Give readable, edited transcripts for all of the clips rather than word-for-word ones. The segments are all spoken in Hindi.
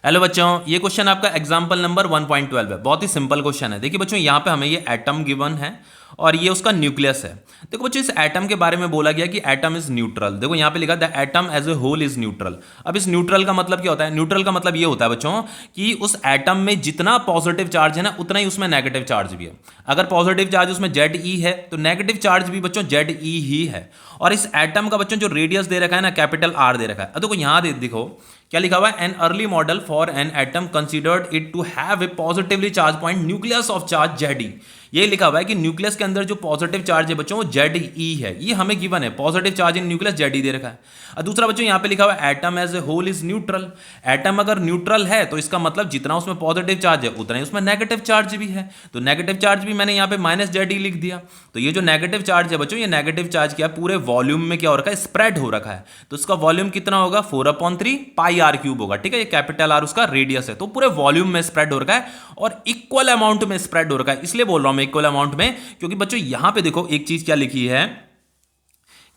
हेलो बच्चों, ये क्वेश्चन आपका एग्जाम्पल नंबर 1.12 है। बहुत ही सिंपल क्वेश्चन है। देखिए बच्चों, यहाँ पे हमें ये एटम गिवन है और ये उसका न्यूक्लियस है। देखो बच्चों, इस एटम के बारे में बोला गया कि एटम इज न्यूट्रल। देखो यहाँ पे लिखा the atom as a whole is neutral. अब इस न्यूट्रल का मतलब क्या होता है? न्यूट्रल का मतलब ये होता है बच्चों कि उस एटम में जितना पॉजिटिव चार्ज है ना, उतना ही उसमें नेगेटिव चार्ज भी है। अगर पॉजिटिव चार्ज उसमें जेड ई है तो नेगेटिव चार्ज भी बच्चों जेड ई ही है। और इस एटम का बच्चों जो रेडियस दे रखा है ना, कैपिटल आर दे रखा है। अब देखो यहाँ देखो क्या लिखा हुआ है, an early model for an atom considered it to have a positively charged point nucleus of charge Z e. ये लिखा हुआ है कि न्यूक्लियस के अंदर जो पॉजिटिव चार्ज है बच्चों वो जेड ई है। ये हमें गिवन है, positive charge in nucleus Z e दे रखा है। और दूसरा बच्चों यहाँ पे लिखा हुआ है atom as a whole is neutral. Atom अगर न्यूट्रल है तो इसका मतलब जितना उसमें पॉजिटिव चार्ज है उतना ही उसमें नेगेटिव चार्ज भी है। तो नेगेटिव चार्ज भी मैंने यहाँ पे माइनस जेड ई लिख दिया। तो ये जो नेगेटिव चार्ज है बच्चों, ये नेगेटिव चार्ज क्या पूरे वॉल्यूम में क्या हो रखा है, स्प्रेड हो रखा है। तो इसका वॉल्यूम कितना होगा, 4/3 पाई आर क्यूब होगा। ठीक है, ये कैपिटल आर उसका रेडियस है। तो पूरे वॉल्यूम में स्प्रेड हो रखा है और इक्वल अमाउंट में स्प्रेड हो रखा है। इसलिए बोल रहा हूं मैं इक्वल अमाउंट में, क्योंकि बच्चों यहां पे देखो एक चीज क्या लिखी है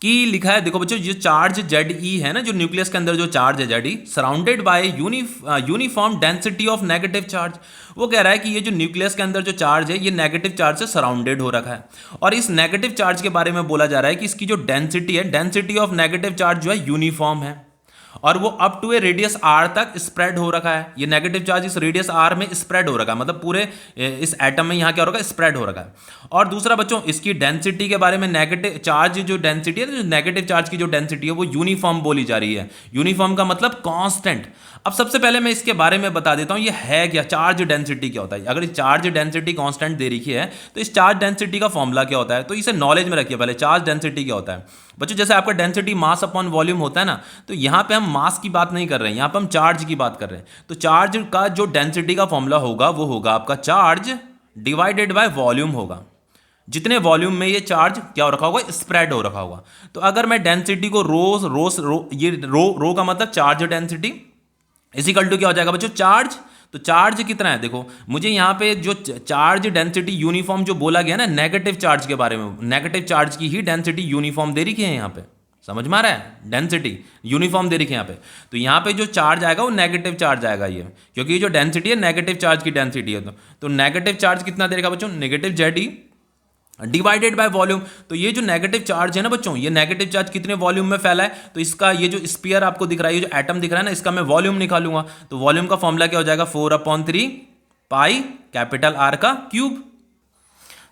कि लिखा है, देखो बच्चों, जो चार्ज जेड ई है ना, जो न्यूक्लियस के अंदर जो चार्ज है Z E, surrounded by uniform density of negative charge. वो कह रहा है कि ये जो न्यूक्लियस के अंदर जो चार्ज है ये नेगेटिव चार्ज से सराउंडेड हो रखा है। और इस नेगेटिव चार्ज के बारे में बोला जा रहा है कि इसकी जो डेंसिटी है, डेंसिटी ऑफ नेगेटिव चार्ज जो है यूनिफॉर्म है और वो up to a radius R तक स्प्रेड हो रखा है। ये नेगेटिव चार्ज इस रेडियस आर में स्प्रेड हो रखा है, मतलब पूरे इस एटम में यहाँ क्या हो रखा है, स्प्रेड हो रखा है। और दूसरा बच्चों, इसकी डेंसिटी के बारे में, नेगेटिव चार्ज जो डेंसिटी है, जो नेगेटिव चार्ज की जो डेंसिटी है वो यूनिफॉर्म बोली जा रही है। यूनिफॉर्म का मतलब कांस्टेंट। अब सबसे पहले मैं इसके बारे में बता देता हूं ये है क्या, चार्ज डेंसिटी क्या होता है। अगर चार्ज डेंसिटी कांस्टेंट दे रखी है तो इस चार्ज डेंसिटी का फॉर्मूला क्या होता है, तो इसे नॉलेज में रखिए पहले। चार्ज डेंसिटी क्या होता है बच्चों, जैसे आपका डेंसिटी मास अपॉन वॉल्यूम होता है ना, तो यहां पे हम मास की बात नहीं कर रहे हैं, यहां पे हम चार्ज की बात कर रहे हैं। तो चार्ज का जो डेंसिटी का फॉर्मूला होगा वो होगा आपका चार्ज डिवाइडेड बाय वॉल्यूम होगा। जितने वॉल्यूम में ये चार्ज क्या हो रखा होगा, स्प्रेड हो रखा होगा। तो अगर मैं डेंसिटी को ये रो का मतलब चार्ज डेंसिटी इजिकल टू क्या हो जाएगा बच्चों, चार्ज। तो चार्ज कितना है, देखो मुझे यहाँ पे जो चार्ज डेंसिटी यूनिफॉर्म जो बोला गया ना नेगेटिव चार्ज के बारे में, नेगेटिव चार्ज की ही डेंसिटी यूनिफॉर्म दे रखी है यहाँ पे। समझ में आ रहा है, डेंसिटी यूनिफॉर्म दे रखी है यहाँ पे। तो यहाँ पे जो चार्ज आएगा वो नेगेटिव चार्ज आएगा ये, क्योंकि ये जो डेंसिटी है नेगेटिव चार्ज की डेंसिटी है। तो नेगेटिव चार्ज कितना दे रखा बच्चों, negative Z E divided by volume. तो ये जो नेगेटिव चार्ज है ना बच्चों, ये नेगेटिव चार्ज कितने वॉल्यूम में फैला है, तो इसका ये जो स्फीयर आपको दिख रहा है, ये जो एटम दिख रहा है ना, इसका मैं वॉल्यूम निकालूंगा। तो वॉल्यूम का फॉर्मूला क्या हो जाएगा, 4/3 पाई कैपिटल आर का क्यूब।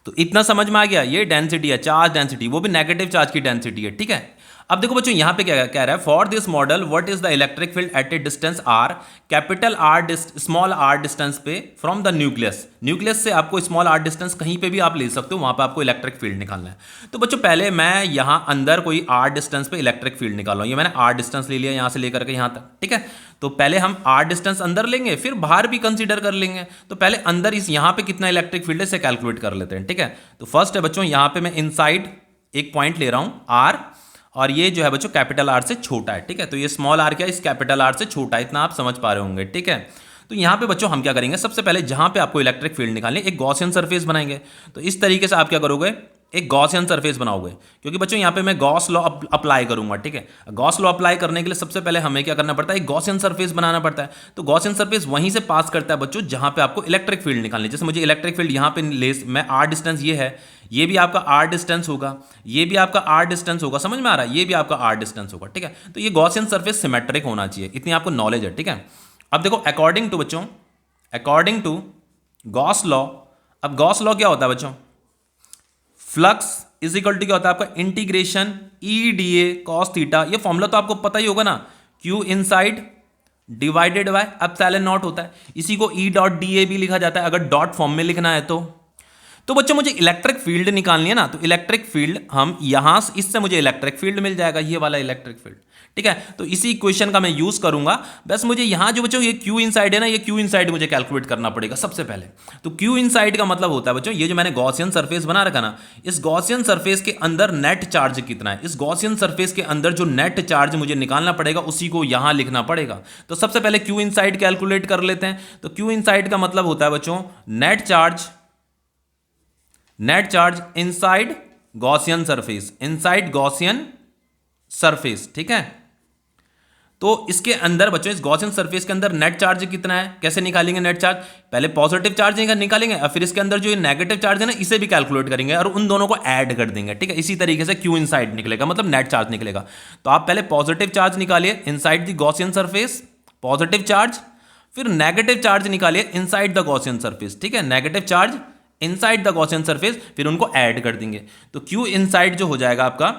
तो इतना समझ में आ गया, ये डेंसिटी है, चार्ज डेंसिटी, वो भी नेगेटिव चार्ज की डेंसिटी है। ठीक है, अब देखो बच्चों यहाँ पे क्या कह रहा है, for this model what is the electric field at a distance R, capital R small R distance पे फ्रॉम द न्यूक्लियस। न्यूक्लियस से आपको स्मॉल आर डिस्टेंस कहीं पे भी आप ले सकते हो, वहां पे आपको इलेक्ट्रिक फील्ड निकालना है। तो बच्चों पहले मैं यहाँ अंदर कोई आर डिस्टेंस पे इलेक्ट्रिक फील्ड निकाल रहा हूँ। ये मैंने आर डिस्टेंस ले लिया यहाँ से लेकर के यहाँ तक। ठीक है, तो पहले हम आर डिस्टेंस अंदर लेंगे, फिर बाहर भी कंसीडर कर लेंगे। तो पहले अंदर इस यहाँ पे कितना इलेक्ट्रिक फील्ड है इसे कैलकुलेट कर लेते हैं। ठीक है, तो फर्स्ट है बच्चों, यहाँ पे मैं इनसाइड एक पॉइंट ले रहा हूँ आर, और ये जो है बच्चों कैपिटल आर से छोटा है। ठीक है, तो ये स्मॉल आर क्या है, इस कैपिटल आर से छोटा है, इतना आप समझ पा रहे होंगे। ठीक है, तो यहाँ पे बच्चों हम क्या करेंगे, सबसे पहले जहाँ पे आपको इलेक्ट्रिक फील्ड निकालनी है, एक गॉसियन सरफेस बनाएंगे। तो इस तरीके से आप क्या करोगे, एक गॉसियन सरफेस बनाओगे, क्योंकि बच्चों यहाँ पे मैं गॉस लॉ अप्लाई करूंगा। ठीक है, गॉस लॉ अप्लाई करने के लिए सबसे पहले हमें क्या करना पड़ता है, एक गॉसियन सरफेस बनाना पड़ता है। तो गॉसियन सरफेस वहीं से पास करता है बच्चों जहाँ पे आपको इलेक्ट्रिक फील्ड निकालनी है। जैसे मुझे इलेक्ट्रिक फील्ड यहाँ पे मैं आर डिस्टेंस ये है, ये भी आपका आर डिस्टेंस होगा, ये भी आपका आर डिस्टेंस होगा, समझ में आ रहा है, ये भी आपका आर डिस्टेंस होगा। ठीक है, तो ये गॉसियन सरफेस सिमेट्रिक होना चाहिए, इतनी आपको नॉलेज है। ठीक है, अब देखो अकॉर्डिंग टू बच्चों, अकॉर्डिंग टू गॉस लॉ, अब गॉस लॉ क्या होता है बच्चों, फ्लक्स इज इक्वल टू क्या होता है आपका integration E D A cos theta. ये फॉर्मूला तो आपको पता ही होगा ना, Q inside divided by epsilon not होता है। इसी को ई डॉट डी ए भी लिखा जाता है अगर डॉट फॉर्म में लिखना है तो बच्चों मुझे इलेक्ट्रिक फील्ड निकालनी है ना, तो इलेक्ट्रिक फील्ड हम यहां से, इससे मुझे इलेक्ट्रिक फील्ड मिल जाएगा, ये वाला इलेक्ट्रिक फील्ड। ठीक है, तो इसी इक्वेशन का मैं यूज करूंगा। बस मुझे यहां जो बच्चों ये क्यू इनसाइड है ना, ये क्यू इनसाइड मुझे कैलकुलेट करना पड़ेगा सबसे पहले। तो क्यू इनसाइड का मतलब होता है बच्चों, ये जो मैंने गॉसियन सरफेस बना रखा ना, इस गॉसियन सरफेस के अंदर नेट चार्ज कितना है, इस गॉसियन सरफेस के अंदर जो नेट चार्ज मुझे निकालना पड़ेगा उसी को यहां लिखना पड़ेगा। तो सबसे पहले क्यू इनसाइड कैलकुलेट कर लेते हैं। तो क्यू इनसाइड का मतलब होता है बच्चों net charge inside Gaussian surface, inside Gaussian surface. ठीक है, तो इसके अंदर बच्चों इस गॉसियन सरफेस के अंदर नेट चार्ज कितना है, कैसे निकालेंगे नेट चार्ज, पहले पॉजिटिव चार्ज निकालेंगे और फिर इसके अंदर जो ये नेगेटिव चार्ज है ना इसे भी कैलकुलेट करेंगे और उन दोनों को ऐड कर देंगे, ठीक है। इसी तरीके से क्यू इनसाइड निकलेगा, मतलब नेट चार्ज निकलेगा। तो आप पहले पॉजिटिव चार्ज निकालिए inside the Gaussian surface, positive charge, फिर नेगेटिव चार्ज निकालिए इनसाइड द गॉसियन सरफेस, ठीक है, negative charge inside the Gaussian surface, फिर उनको ऐड कर देंगे। तो क्यू इनसाइड जो हो जाएगा आपका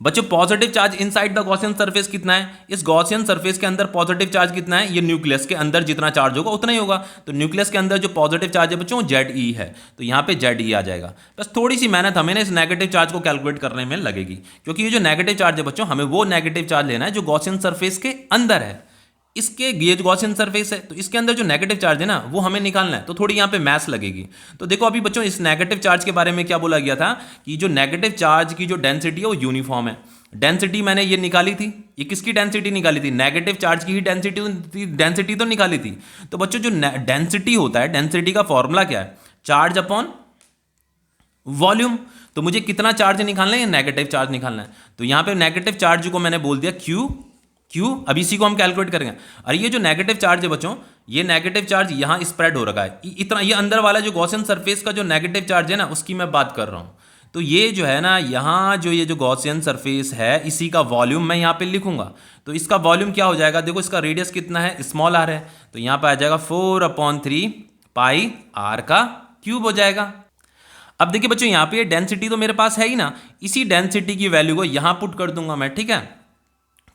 बच्चों, positive charge inside the Gaussian surface कितना है, इस गॉसियन सरफेस के अंदर पॉजिटिव चार्ज कितना है, ये न्यूक्लियस के अंदर जितना चार्ज होगा उतना ही होगा। तो न्यूक्लियस के अंदर जो पॉजिटिव चार्ज है बच्चों ZE है, तो यहाँ पे ZE आ जाएगा। बस थोड़ी सी मेहनत हमें ना इस नेगेटिव चार्ज को कैलकुलेट करने में लगेगी, क्योंकि ये जो नेगेटिव चार्ज है बच्चों, हमें वो नेगेटिव चार्ज लेना है जो गॉसियन सरफेस के अंदर है। इसके ये गॉसियन सरफेस है तो इसके अंदर जो नेगेटिव चार्ज है ना वो हमें निकालना है, तो थोड़ी यहाँ पे मैथ्स लगेगी। तो देखो अभी बच्चों इस नेगेटिव चार्ज के बारे में क्या बोला गया था कि जो नेगेटिव चार्ज की जो डेंसिटी है वो यूनिफॉर्म है। डेंसिटी मैंने ये निकाली थी, ये किसकी डेंसिटी निकाली थी, नेगेटिव चार्ज की ही डेंसिटी तो निकाली थी। तो बच्चों जो डेंसिटी होता है, डेंसिटी का फॉर्मूला क्या है, चार्ज अपॉन वॉल्यूम। तो मुझे कितना चार्ज निकालना है, नेगेटिव चार्ज निकालना है। तो यहाँ पे नेगेटिव चार्ज को मैंने बोल दिया क्यू, अब इसी को हम कैलकुलेट करेंगे। और ये जो नेगेटिव चार्ज है बच्चों, ये नेगेटिव चार्ज यहाँ स्प्रेड हो रखा है इतना, ये अंदर वाला जो गॉसियन सरफेस का जो नेगेटिव चार्ज है ना उसकी मैं बात कर रहा हूँ। तो ये जो है ना यहाँ जो ये जो गॉसियन सरफेस है इसी का वॉल्यूम मैं यहाँ पे लिखूंगा। तो इसका वॉल्यूम क्या हो जाएगा, देखो इसका रेडियस कितना है, स्मॉल r है, तो यहाँ पे आ जाएगा 4/3 पाई r का क्यूब हो जाएगा। अब देखिए बच्चों यहाँ पे डेंसिटी तो मेरे पास है ही ना, इसी डेंसिटी की वैल्यू को यहाँ पुट कर दूंगा मैं, ठीक है।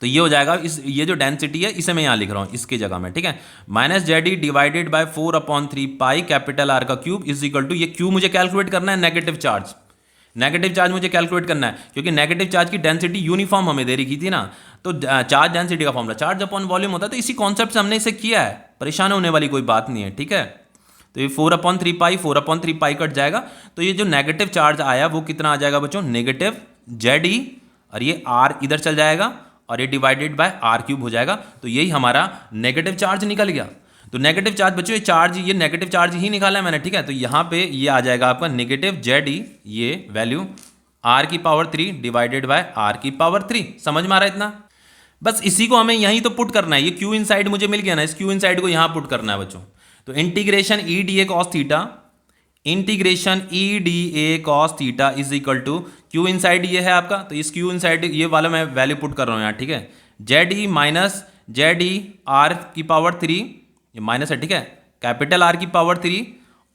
तो ये हो जाएगा ये जो डेंसिटी है इसे मैं यहाँ लिख रहा हूँ इसके जगह में, ठीक है, -ZE divided by 4/3 pi capital R का क्यूब इज इक्वल टू, ये क्यू मुझे कैलकुलेट करना है नेगेटिव चार्ज, नेगेटिव चार्ज मुझे कैलकुलेट करना है क्योंकि नेगेटिव चार्ज की डेंसिटी यूनिफॉर्म हमें दे रखी थी ना। तो चार्ज डेंसिटी का फॉर्मूला चार्ज अपॉन वॉल्यूम होता है, तो इसी कॉन्सेप्ट से हमने इसे किया है, परेशान होने वाली कोई बात नहीं है, ठीक है। तो ये 4/3 पाई कट जाएगा, तो ये जो नेगेटिव चार्ज आया वो कितना आ जाएगा बच्चों, नेगेटिव ZE, और ये R इधर चल जाएगा और ये डिवाइडेड बाय R³ हो जाएगा। तो यही हमारा नेगेटिव चार्ज निकल गया। तो नेगेटिव चार्ज बच्चों ये नेगेटिव चार्ज ही निकाला है मैंने, ठीक है। तो यहाँ पे ये आ जाएगा आपका नेगेटिव ZE, ये value R³ divided by R³। समझ में आ रहा है इतना, बस इसी को हमें यहीं तो पुट करना है। ये क्यू इनसाइड मुझे मिल गया ना, इस क्यू इनसाइड को यहाँ पुट करना है बच्चों। तो integration EDA cos theta, integration EDA cos theta is equal to Q inside ये है आपका, तो इस क्यू इनसाइड ये वाला मैं वैल्यू पुट कर रहा हूँ यहाँ, ठीक है। ZE माइनस ZE R³, ये माइनस है, ठीक है, कैपिटल R³,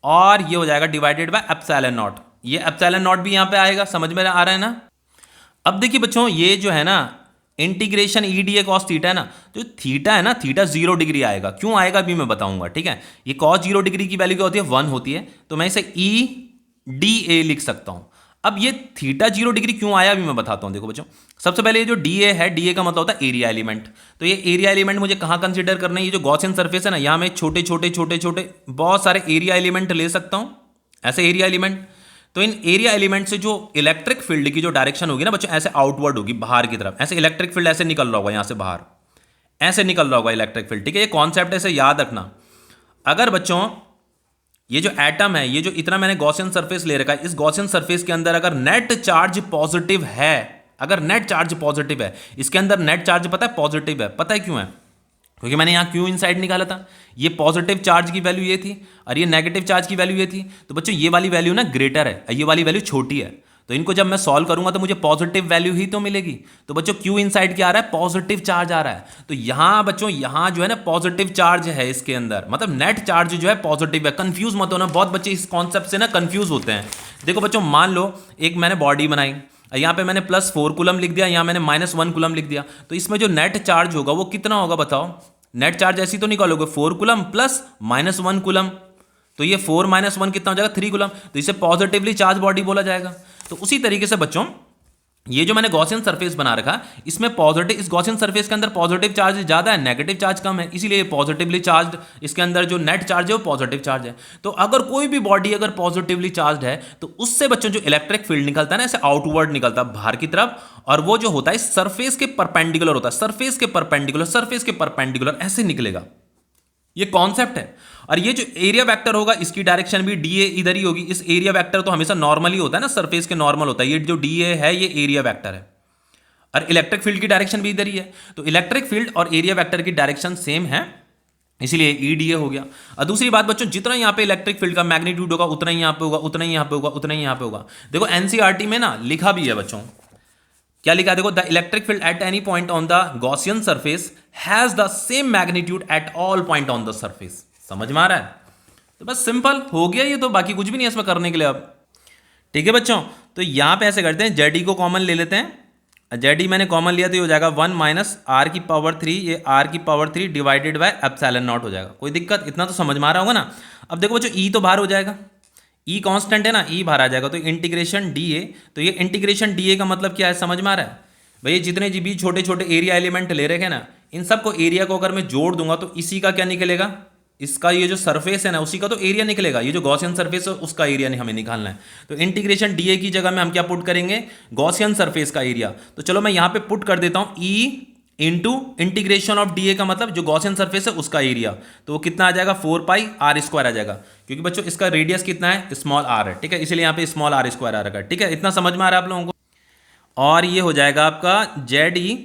और ये हो जाएगा डिवाइडेड बाय एप्सिलॉन नॉट। ये एप्सिलॉन नॉट भी यहाँ पे आएगा, समझ में आ रहा है ना। अब देखिए बच्चों ये जो है ना इंटीग्रेशन EDA cos थीटा है ना, तो थीटा है ना, थीटा 0 डिग्री आएगा, क्यों आएगा अभी मैं बताऊंगा, ठीक है। ये cos 0 डिग्री की वैल्यू क्या होती है, 1 होती है, तो मैं इसे EDA लिख सकता हूं। अब ये थीटा 0 डिग्री क्यों आया अभी मैं बताता हूं। देखो बच्चों, सबसे पहले ये जो DA है, DA का मतलब होता है एरिया एलिमेंट। तो ये एरिया एलिमेंट मुझे कहाँ कंसिडर करना है, ये जो गॉसियन सरफेस है ना, यहाँ मैं छोटे छोटे बहुत सारे एरिया एलिमेंट ले सकता हूँ, ऐसे एरिया एलिमेंट। तो इन एरिया एलिमेंट से जो इलेक्ट्रिक फील्ड की जो डायरेक्शन होगी ना बच्चों, ऐसे आउटवर्ड होगी, बाहर की तरफ, ऐसे इलेक्ट्रिक फील्ड ऐसे निकल रहा होगा, यहाँ से बाहर ऐसे निकल रहा होगा इलेक्ट्रिक फील्ड, ठीक है। ये कॉन्सेप्ट ऐसे याद रखना। अगर बच्चों ये जो एटम है, ये जो इतना मैंने गॉसियन सरफेस ले रखा है, इस गॉसियन सरफेस के अंदर अगर नेट चार्ज पॉजिटिव है, अगर नेट चार्ज पॉजिटिव है, इसके अंदर नेट चार्ज पता है पॉजिटिव है, पता है क्यों है, क्योंकि मैंने यहाँ क्यू इनसाइड निकाला था। ये पॉजिटिव चार्ज की वैल्यू ये थी और ये नेगेटिव चार्ज की वैल्यू ये थी। तो बच्चों ये वाली वैल्यू ना ग्रेटर है, ये वाली वैल्यू छोटी है, तो इनको जब मैं सॉल्व करूंगा तो मुझे पॉजिटिव वैल्यू ही तो मिलेगी। तो बच्चों क्यू इनसाइड क्या आ रहा है, पॉजिटिव चार्ज आ रहा है। तो यहाँ बच्चों यहाँ जो है ना पॉजिटिव चार्ज है इसके अंदर, मतलब नेट चार्ज जो है पॉजिटिव है। कंफ्यूज मत होना, बहुत बच्चे इस कॉन्सेप्ट से ना कंफ्यूज होते हैं। देखो बच्चों, मान लो एक मैंने बॉडी बनाई, यहाँ पे मैंने +4 कूलम लिख दिया, यहाँ मैंने -1 कूलम लिख दिया, तो इसमें जो नेट चार्ज होगा वो कितना होगा बताओ। नेट चार्ज ऐसी तो निकालोगे 4 कूलम प्लस -1 कूलम, तो ये 4 - 1 कितना हो जाएगा, 3 कूलम, तो इसे पॉजिटिवली चार्ज बॉडी बोला जाएगा। तो उसी तरीके से बच्चों ये जो मैंने गॉसियन सरफेस बना रखा, इसमें पॉजिटिव, इस गॉसियन सरफेस के अंदर पॉजिटिव चार्ज ज्यादा है, नेगेटिव चार्ज कम है, इसीलिए पॉजिटिवली चार्ज, इसके अंदर जो नेट चार्ज है वो पॉजिटिव चार्ज है। तो अगर कोई भी बॉडी अगर पॉजिटिवली चार्ज है तो उससे बच्चों जो इलेक्ट्रिक फील्ड निकलता है ना, ऐसे आउटवर्ड निकलता है बाहर की तरफ, और वो जो होता है सरफेस के परपेंडिकुलर होता है, सरफेस के परपेंडिकुलर ऐसे निकलेगा। ये कॉन्सेप्ट है। और ये जो एरिया वेक्टर होगा इसकी डायरेक्शन भी DA इधर ही होगी। इस एरिया वेक्टर तो हमेशा नॉर्मल ही होता है ना, सरफेस के नॉर्मल होता है, ये जो DA है ये एरिया वेक्टर है। और इलेक्ट्रिक फील्ड की डायरेक्शन भी इधर ही है, तो इलेक्ट्रिक फील्ड और एरिया वेक्टर की डायरेक्शन सेम है, इसलिए EDA हो गया। और दूसरी बात बच्चों, जितना यहाँ पे इलेक्ट्रिक फील्ड का मैग्नीट्यूड होगा उतना ही यहाँ पे होगा, उतना ही यहाँ पे होगा, उतना ही यहाँ पे होगा। देखो NCERT में ना लिखा भी है बच्चों, क्या लिखा है देखो, the electric field at any point on the Gaussian surface has the same magnitude at all point on the surface. समझ में आ रहा है? तो बस सिंपल हो गया ये, तो बाकी कुछ भी नहीं है इसमें करने के लिए अब। ठीक है बच्चों, तो यहां पे ऐसे करते हैं, जेड को कॉमन ले लेते हैं। जेड मैंने कॉमन लिया तो ये हो जाएगा 1 माइनस आर की पावर 3, ये आर की power 3 divided by epsilon not हो जाएगा। कोई दिक्कत? इतना तो समझ में आ रहा होगा ना। अब देखो बच्चों, ई तो बाहर हो जाएगा, ई कांस्टेंट है ना, ई बाहर आ जाएगा, तो इंटीग्रेशन DA। तो ये इंटीग्रेशन DA का मतलब क्या है, समझ में आ रहा है भैया? जितने जी भी छोटे छोटे एरिया एलिमेंट ले रखे ना, इन सबको एरिया को अगर मैं जोड़ दूंगा तो इसी का क्या निकलेगा, इसका ये जो सरफेस है ना उसी का तो एरिया निकलेगा। ये जो गॉसियन सरफेस है उसका एरिया नहीं हमें निकालना है, तो इंटीग्रेशन DA की जगह में हम क्या पुट करेंगे, गॉसियन सरफेस का एरिया। तो चलो मैं यहां पे पुट कर देता हूं E into integration of DA का मतलब जो गॉसियन सरफेस है उसका एरिया, तो वो कितना आ जाएगा, 4πr² आ जाएगा, क्योंकि बच्चों इसका रेडियस कितना है, स्मॉल r है। ठीक है, इसलिए यहाँ पे स्मॉल r² आ रखा है। ठीक है, इतना समझ में आ रहा है आप लोगों को। और ये हो जाएगा आपका ZE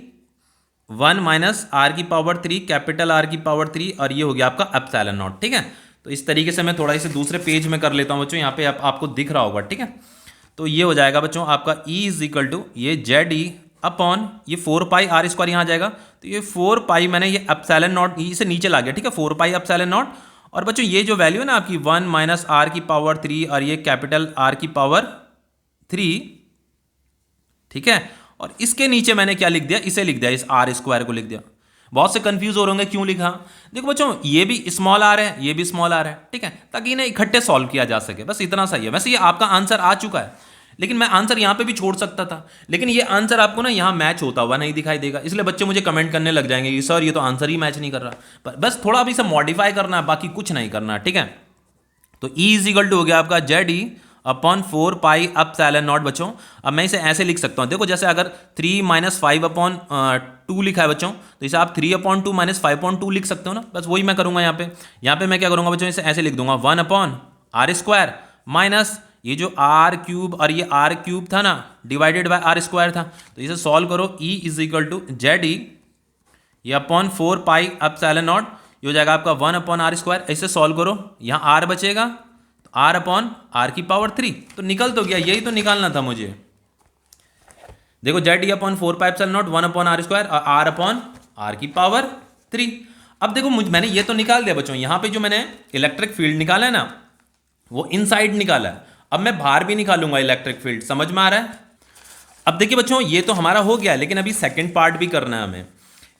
1 माइनस आर की पावर 3 कैपिटल R की पावर 3, और ये हो गया आपका एप्सिलॉन नॉट। ठीक है, तो इस तरीके से मैं थोड़ा इसे दूसरे पेज में कर लेता हूं बच्चों, यहाँ पे आपको दिख रहा होगा। ठीक है, तो ये हो जाएगा बच्चों आपका E इज इक्वल टू ये ZE अपॉन ये 4πr² यहाँ आ जाएगा, तो ये 4π मैंने ये एप्सिलॉन नॉट E से नीचे ला गया। ठीक है, 4π एप्सिलॉन नॉट, और बच्चों ये जो वैल्यू है ना आपकी 1 माइनस आर की पावर 3 और ये कैपिटल R की पावर 3, ठीक है, और इसके नीचे मैंने क्या लिख दिया, इसे लिख दिया, इस R² को लिख दिया। बहुत से कंफ्यूज हो रहे होंगे क्यों लिखा। देखो बच्चों, ये भी स्मॉल r है, ये भी स्मॉल r है। ठीक है, ताकि इन्हें इकट्ठे सॉल्व किया जा सके, बस इतना सही है। वैसे ये आपका आंसर आ चुका है, लेकिन मैं आंसर यहाँ पे भी छोड़ सकता था, लेकिन ये आंसर आपको ना यहाँ मैच होता हुआ नहीं दिखाई देगा, इसलिए बच्चे मुझे कमेंट करने लग जाएंगे कि सर ये तो आंसर ही मैच नहीं कर रहा। पर बस थोड़ा अभी से मॉडिफाई करना है, बाकी कुछ नहीं करना। ठीक है, तो E इज इक्वल टू हो गया आपका ZE अपॉन 4π एप्सिलॉन नॉट। बच्चों अब मैं इसे ऐसे लिख सकता हूँ, देखो जैसे अगर 3 माइनस 5 अपॉन 2 लिखा है बच्चों, तो इसे आप 3 अपॉन 2 माइनस 5/2 लिख सकते हो ना, बस वही मैं करूँगा यहाँ पे मैं क्या करूँगा बच्चों, इसे ऐसे लिख दूंगा 1 अपॉन R² माइनस ये जो R³ और ये R³ था ना डिवाइडेड बाय R² था, तो इसे सॉल्व करो। E is equal to ZE ये अपॉन 4π एप्सिलॉन नॉट, ये हो जाएगा आपका 1 अपॉन R²। इसे सॉल्व करो, यहाँ R बचेगा, तो R अपॉन R की पावर 3, तो निकल तो गया, यही तो निकालना था मुझे। देखो ZE upon 4π epsilon naught 1 upon R² और R अपॉन R की पावर 3। अब देखो मैंने ये तो निकाल दिया बच्चों, यहाँ पे जो मैंने इलेक्ट्रिक फील्ड निकाला है ना वो इनसाइड निकाला है, अब मैं बाहर भी निकालूंगा इलेक्ट्रिक फील्ड। समझ में आ रहा है? अब देखिए बच्चों, ये तो हमारा हो गया, लेकिन अभी सेकंड पार्ट भी करना है हमें।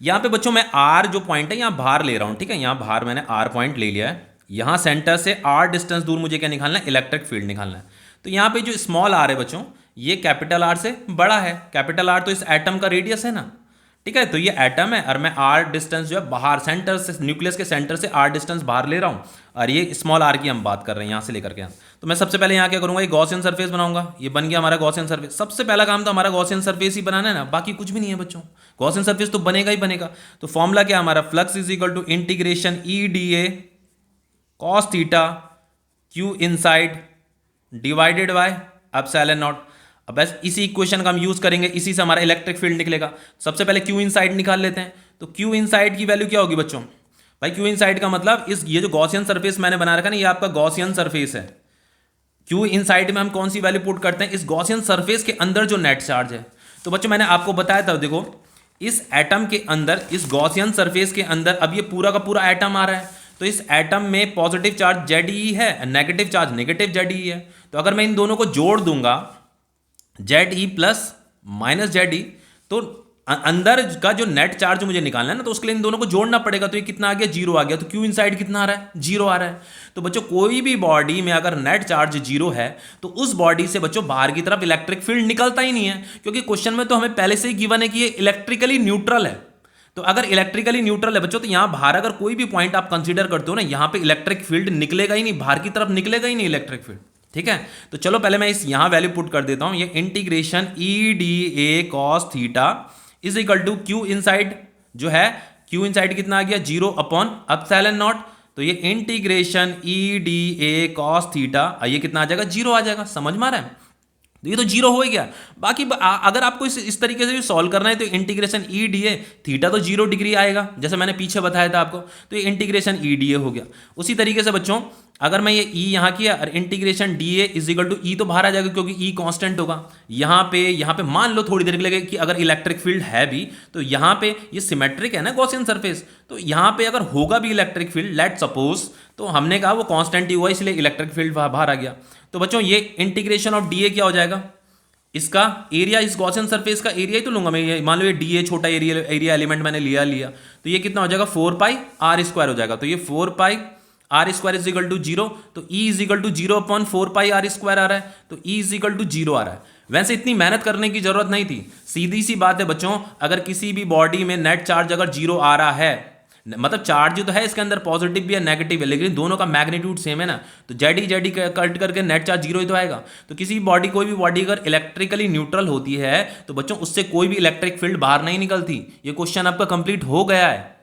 यहाँ पे बच्चों मैं R जो पॉइंट है यहाँ बाहर ले रहा हूँ। ठीक है, यहाँ बाहर मैंने R पॉइंट ले लिया है, यहाँ सेंटर से R डिस्टेंस दूर मुझे क्या निकालना है, इलेक्ट्रिक फील्ड निकालना है। तो यहाँ पे जो स्मॉल r है बच्चों, ये कैपिटल R से बड़ा है। कैपिटल R तो इस एटम का रेडियस है ना। ठीक है, तो ये एटम है और मैं R डिस्टेंस जो है बाहर सेंटर से, न्यूक्लियस के सेंटर से R डिस्टेंस बाहर ले रहा हूँ, और ये स्मॉल r की हम बात कर रहे हैं यहाँ से लेकर के। तो मैं सबसे पहले यहाँ क्या करूँगा, ये गॉसियन सरफेस बनाऊंगा। ये बन गया हमारा गॉसियन सरफेस। सबसे पहला काम तो हमारा गॉसियन सरफेस ही बनाना है ना, बाकी कुछ भी नहीं है बच्चों। गॉसियन सरफेस तो बनेगा ही बनेगा। तो फॉर्मूला क्या हमारा, flux is equal to integration EDA cos theta Q inside divided by epsilon nought. अब बस इसी इक्वेशन का हम यूज करेंगे, इसी से हमारा इलेक्ट्रिक फील्ड निकलेगा। सबसे पहले Q इनसाइड निकाल लेते हैं। तो Q इनसाइड की वैल्यू क्या होगी बच्चों, भाई Q इनसाइड का मतलब ये जो गॉसियन सरफेस मैंने बना रखा है ना, ये आपका गॉसियन सरफेस है। Q इनसाइड में हम कौन सी वैल्यू पुट करते हैं, इस गॉसियन सरफेस के अंदर जो नेट चार्ज है। तो बच्चों मैंने आपको बताया था, देखो इस एटम के अंदर, इस गॉसियन सरफेस के अंदर अब ये पूरा का पूरा एटम आ रहा है, तो इस एटम में पॉजिटिव चार्ज ZE है, नेगेटिव चार्ज नेगेटिव ZE है। तो अगर मैं इन दोनों को जोड़ दूंगा ZE प्लस माइनस ZE, तो अंदर का जो नेट चार्ज मुझे निकालना है ना, तो उसके लिए इन दोनों को जोड़ना पड़ेगा। तो ये कितना आ गया, 0 आ गया। तो Q इनसाइड कितना आ रहा है, 0 आ रहा है। तो बच्चों कोई भी बॉडी में अगर नेट चार्ज 0 है तो उस बॉडी से बच्चों बाहर की तरफ इलेक्ट्रिक फील्ड निकलता ही नहीं है, क्योंकि क्वेश्चन में तो हमें पहले से ही गिवन है कि ये इलेक्ट्रिकली न्यूट्रल है। तो अगर इलेक्ट्रिकली न्यूट्रल है बच्चों, तो यहां बाहर अगर कोई भी पॉइंट आप कंसीडर करते हो ना, यहां पे इलेक्ट्रिक फील्ड निकलेगा ही नहीं, बाहर की तरफ निकलेगा ही नहीं इलेक्ट्रिक फील्ड। ठीक है, तो चलो पहले मैं इस यहां वैल्यू पुट कर देता हूं, ये integration EDA cos theta is equal to Q inside जो है, Q इनसाइड कितना आ गया, 0 अपॉन एप्सिलॉन नॉट। तो ये इंटीग्रेशन EDA cos थीटा, ये कितना आ जाएगा, 0 आ जाएगा। समझ में आ रहा है? तो ये तो जीरो हो ही गया। बाकी अगर आपको इस तरीके से भी सॉल्व करना है तो integration E D A, theta तो 0 डिग्री आएगा जैसे मैंने पीछे बताया था आपको, तो ये इंटीग्रेशन ई डी ए हो गया। उसी तरीके से बच्चों अगर मैं ये ई यहाँ किया और integration d A is equal to E, तो बाहर आ जाएगा क्योंकि ई कांस्टेंट होगा। यहाँ पे मान लो थोड़ी देर के लिए कि अगर इलेक्ट्रिक फील्ड है भी, तो यहाँ पे ये सिमेट्रिक है ना गॉसियन सरफेस, तो यहाँ पे अगर होगा भी इलेक्ट्रिक फील्ड लेट सपोज, तो हमने कहा वो कांस्टेंट ही हुआ इसलिए इलेक्ट्रिक फील्ड बाहर आ गया। तो बच्चों ये इंटीग्रेशन ऑफ डी ए क्या हो जाएगा, इसका एरिया, इस गॉसियन सरफेस का एरिया ही तो लूंगा मैं, मान लो ये डी ए छोटा एरिया एलिमेंट मैंने लिया, तो ये कितना हो जाएगा 4 पाई आर स्क्वायर हो जाएगा। तो ये 4 pi r square is equal to 0, तो E is equal to 0/4 pi r square आ रहा है, तो ई इज इक्वल टू 0 आ रहा है। वैसे इतनी मेहनत करने की जरूरत नहीं थी, सीधी सी बात है बच्चों, अगर किसी भी बॉडी में नेट चार्ज अगर 0 आ रहा है, मतलब चार्ज तो है इसके अंदर, पॉजिटिव भी है नेगेटिव है, लेकिन दोनों का मैग्नीट्यूड सेम है ना, तो जेडी कट करके नेट चार्ज 0 ही तो आएगा। तो किसी भी बॉडी, कोई भी बॉडी अगर इलेक्ट्रिकली न्यूट्रल होती है तो बच्चों उससे कोई भी इलेक्ट्रिक फील्ड बाहर नहीं निकलती। ये क्वेश्चन आपका कंप्लीट हो गया है।